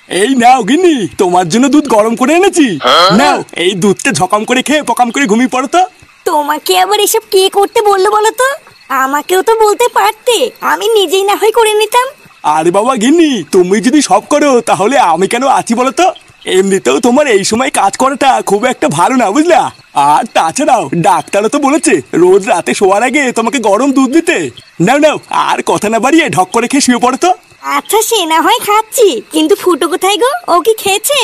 এই নাও গিন্নি, তোমার জন্য দুধ গরম করে এনেছি। নাও এই দুধটা ঝকাম করে খেয়ে পকাম করে ঘুমিয়ে পড়ো তো। তোমাকে আবার এসব কে করতে বললো বলো তো? আমাকেও তো বলতে পারতে, আমি নিজেই না হয় করে নিতাম। আরে বাবা গিন্নি, তুমি যদি সব করো তাহলে আমি কেন আছি বলো তো? এমনিতেও তোমার এই সময় কাজ করাটা খুব একটা ভালো না, বুঝলা? আর তাছাড়াও ডাক্তারও তো বলেছে রোজ রাতে শোয়ার আগে তোমাকে গরম দুধ দিতে। নাও নাও, আর কথা না বাড়িয়ে ঢক করে খেয়ে শুয়ে পড়ো তো। আচ্ছা সে না হয় খাচ্ছি, কিন্তু ফুটো কোথায় গো? ও কি খেয়েছে?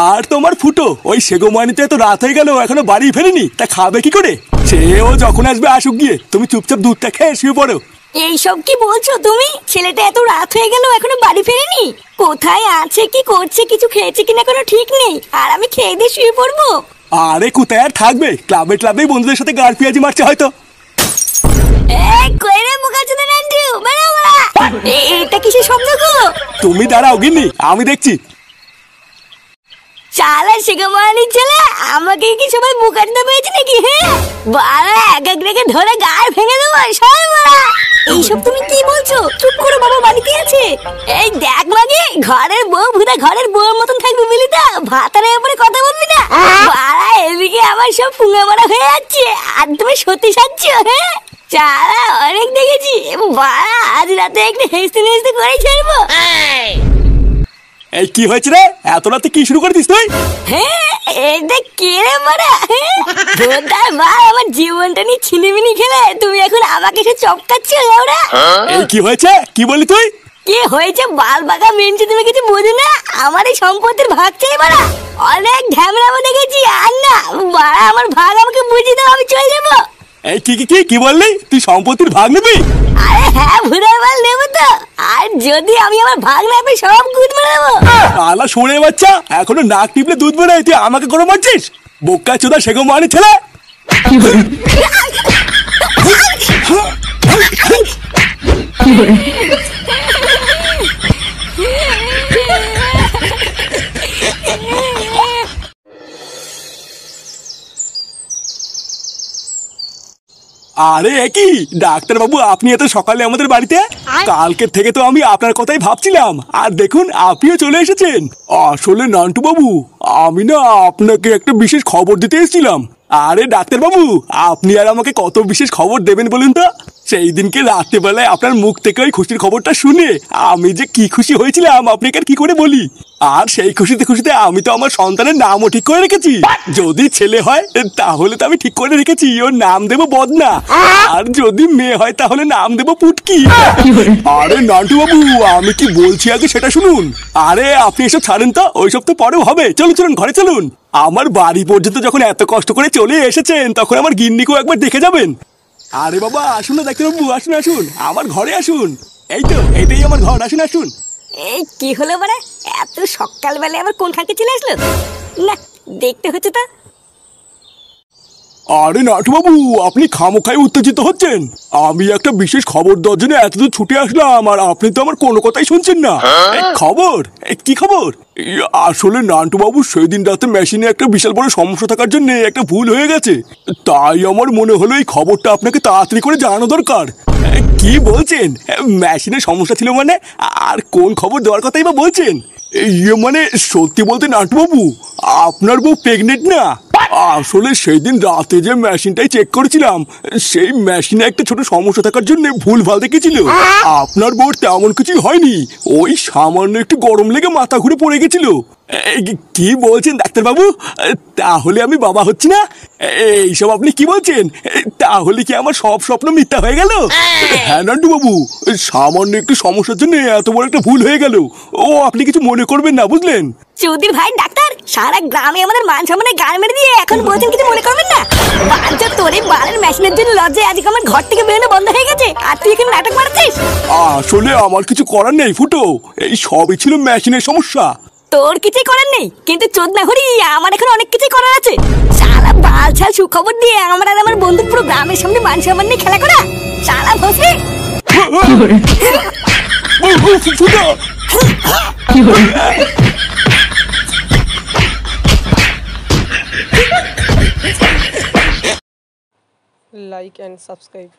আর তোমার ফুটো ওই সেগোমানিতে তো রাত হয়ে গেল, এখনো বাড়ি ফেরেনি, তা খাবে কি করে? সেও যখন আসবে আসুক গিয়ে, তুমি চুপচাপ দুধটা খেয়ে শুয়ে পড়ো। এইসব কি বলছো তুমি? ছেলেটা এত রাত হয়ে গেল এখনো বাড়ি ফেরেনি? কোথায় আছে, কি করছে, কিছু খেয়েছে কিনা কোনো ঠিক নেই, আর আমি খেয়ে দিয়ে শুয়ে পড়বো? আরে কোথায় আর থাকবে, ক্লাবে ক্লাবে বন্ধুদের সাথে গাড় পেঁয়াজি মারছে হয়তো। এটা কিসের শব্দ গো? তুমি দাঁড়াও গিন্নি, আমি দেখছি। চালা সেগমানির ছেলে, আমাকে কি সবাই মুখার্দ পেয়েছে নাকি? হ্যাঁ বাড়া, এক এক রেখে ধরে গাড় ভেঙে দেবো সবাই। বাড়া এইসব তুমি কি বলছো? চুপ করো, বাবা বাড়িতে আছে। এই দেখ মাগি, ঘরের বউ ভুদা ঘরের বউর মতন থাকবি বুঝলি তো, ভাতারের উপরে কথা বলবি না। বাড়া এদিকে আমার সব পুঙ্গা মারা হয়ে যাচ্ছে, আর তুমি সত্যি সাজছো? হ্যাঁ চালা অনেক দেখেছি, বাড়া আজ রাতে একটু হেসতে হেসতে করে ছাড়বো। এই কি হয়েছে রে, এত রাতে কি শুরু করে দিস তুই? হ্যাঁ এটা কে রে মারা? ভোদার মা, আমার জীবনটা নিয়ে ছিনিমিনি খেলে তুমি এখন আমাকে এসে চপকাচ্ছ লাউরা। এই কি হয়েছে, কি বলি তুই? কি হয়েছে বাল বাগা মেনছে, তুমি কিছু বোঝো না? আমার এই সম্পত্তির ভাগ চাই মারা। অনেক ঢ্যামড়ামো দেখেছি, আর না বাড়া আমার ভাগ আমাকে বুঝিয়ে দাও, আমি চলে যাবো। এই কি কি কি কি বললি? তুই সম্পত্তির ভাগ নিবি? আরে হ্যাঁ ভুদার মাল নেবো তো, আর যদি আমি আমার ভাগ না পাই সব গুদ মেরে দেবো। আলা শুনে বাচ্চা, এখনো নাক টিপলে দুধ বেরোয়, তুই আমাকে করে মারছিস? বোকা চোদা সেগোমানি ছেলে। আরে একই ডাক্তার বাবু, আপনি এত সকালে আমাদের বাড়িতে? কালকে থেকে তো আমি আপনার কথাই ভাবছিলাম, আর দেখুন আপনিও চলে এসেছেন। আসলে নান্টু বাবু, আমি না আপনাকে একটা বিশেষ খবর দিতে এসেছিলাম। আরে ডাক্তার বাবু, আপনি আর আমাকে কত বিশেষ খবর দেবেন বলুন তো? সেই দিনকে রাত্রেবেলায় আপনার মুখ থেকে ওই খুশির খবরটা শুনে আমি যে কি খুশি হয়েছিলাম আপনাকে আর কি করে বলি। আর সেই খুশিতে খুশিতে আমি তো আমার সন্তানের নামও ঠিক করে রেখেছি। যদি ছেলে হয় তাহলে তো আমি ঠিক করে রেখেছি ওর নাম দেবো বদনা, আর যদি মেয়ে হয় তাহলে নাম দেবো পুটকি। আরে নান্টু বাবু, আমি কি বলছি আগে সেটা শুনুন। আরে আপনি এসব ছাড়েন তো, ওইসব তো পরেও হবে। চলুন চলুন ঘরে চলুন। আমার বাড়ি পর্যন্ত যখন এত কষ্ট করে চলে এসেছেন, তখন আমার গিন্নিকেও একবার দেখে যাবেন। আরে বাবা আসুন না ডাক্তার বাবু, আসুন আসুন, আমার ঘরে আসুন। এই তো এটাই আমার ঘর, আসুন আসুন। এই কি হলো মানে, এত সকালবেলা আবার কোন খাকে চলে আসলো? না দেখতে হচ্ছে তা। আরে নাটু বাবু, আপনি খামোখাই উত্তেজিত হচ্ছেন। আমি একটা বিশেষ খবর দেওয়ার জন্য এতদূর ছুটে আসলাম, আর আপনি তো আমার কোনো কথাই শুনছেন না। খবর? কি খবর? আসলে নান্টু বাবু, সেদিন রাতে মেশিনে একটা বিশাল বড় সমস্যা থাকার জন্য একটা ভুল হয়ে গেছে। তাই আমার মনে হলো এই খবরটা আপনাকে তাড়াতাড়ি করে জানানো দরকার। কি বলছেন? মেশিনের সমস্যা ছিল মানে? আর কোন খবর দেওয়ার কথাই বা বলছেন? ইয়ে মানে সত্যি বলতে নান্টু বাবু, আপনার বউ প্রেগনেন্ট না? আসলে সেই দিন রাতে যে মেশিনটাই চেক করেছিলাম, সেই মেশিনে একটা ছোট সমস্যা থাকার জন্য ভুল ভাল দেখেছিল। আপনার বউ তেমন কিছুই হয়নি, ওই সামান্য একটু গরম লেগে মাথা ঘুরে পড়ে গেছিল। কি বলছেন ডাক্তার বাবু? তাহলে আমি বাবা হচ্ছি না? এইসব আপনি কি বলছেন? তাহলে কি আমার সব স্বপ্ন মিথ্যা হয়ে গেল? হ্যাঁ নান্টু বাবু, সামান্য একটু সমস্যার জন্য এত বড় একটা ভুল হয়ে গেল। ও আপনি কিছু মনে করবেন না, বুঝলেন? চৌধুরী ভাই ডাক্তার, সারা গ্রামে আমাদের মান সম্মানে গাল মেরে দিয়ে এখন বলছেন কিছু মনে করবেন না? বাচ্চা তোর এই বালের মেশিনের জন্য লজ্জায় আজকে আমার ঘর থেকে বেরোনো বন্ধ হয়ে গেছে, আর তুই এখানে নাটক মারছিস। আসলে আমার কিছু করার নেই ফুটো, এই সবই ছিল মেশিনের সমস্যা। তোর কিছুই করার নেই, কিন্তু চোদনা হরি আমার এখন অনেক কিছুই করার আছে। শালা বাল ছাল সুখবর দিয়ে আমার আর আমার বন্ধুর পুরো গ্রামের সামনে মান সম্মান নিয়ে খেলা করা, শালা ভসে। like and subscribe.